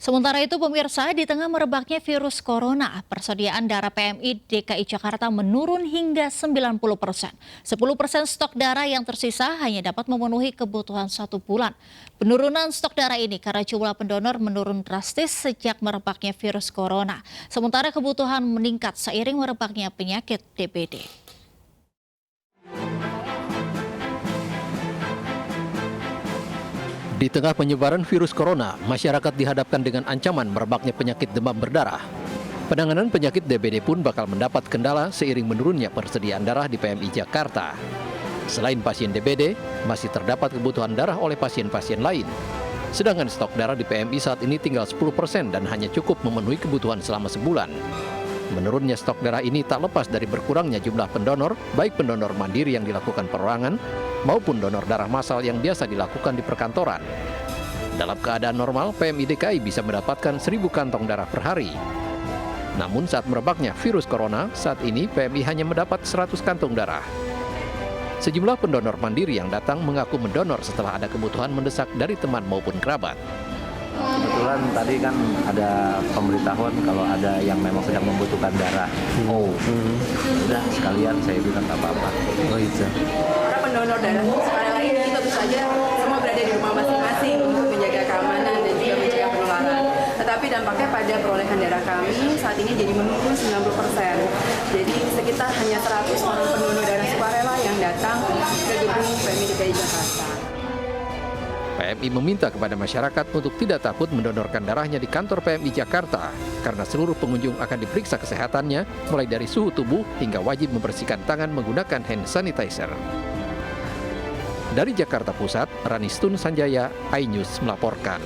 Sementara itu pemirsa, di tengah merebaknya virus corona, persediaan darah PMI DKI Jakarta menurun hingga 90%. 10% stok darah yang tersisa hanya dapat memenuhi kebutuhan 1 bulan. Penurunan stok darah ini karena jumlah pendonor menurun drastis sejak merebaknya virus corona. Sementara kebutuhan meningkat seiring merebaknya penyakit DBD. Di tengah penyebaran virus corona, masyarakat dihadapkan dengan ancaman merebaknya penyakit demam berdarah. Penanganan penyakit DBD pun bakal mendapat kendala seiring menurunnya persediaan darah di PMI Jakarta. Selain pasien DBD, masih terdapat kebutuhan darah oleh pasien-pasien lain. Sedangkan stok darah di PMI saat ini tinggal 10% dan hanya cukup memenuhi kebutuhan selama sebulan. Menurunnya stok darah ini tak lepas dari berkurangnya jumlah pendonor, baik pendonor mandiri yang dilakukan perorangan, maupun donor darah massal yang biasa dilakukan di perkantoran. Dalam keadaan normal, PMI DKI bisa mendapatkan 1.000 kantong darah per hari. Namun saat merebaknya virus corona, saat ini PMI hanya mendapat 100 kantong darah. Sejumlah pendonor mandiri yang datang mengaku mendonor setelah ada kebutuhan mendesak dari teman maupun kerabat. Kebetulan tadi kan ada pemberitahuan kalau ada yang memang sedang membutuhkan darah. Udah sekalian saya bilang nggak apa-apa. Oh itu. Para pendonor darah sukarela ini tentu saja semua berada di rumah masing-masing untuk menjaga keamanan dan juga mencegah penularan. Tetapi dampaknya pada perolehan darah kami saat ini jadi menurun 90%. Jadi sekitar hanya 100 orang pendonor darah sukarela yang datang ke gedung PMI DKI Jakarta. PMI meminta kepada masyarakat untuk tidak takut mendonorkan darahnya di kantor PMI Jakarta karena seluruh pengunjung akan diperiksa kesehatannya mulai dari suhu tubuh hingga wajib membersihkan tangan menggunakan hand sanitizer. Dari Jakarta Pusat, Ranistun Sanjaya, iNews melaporkan.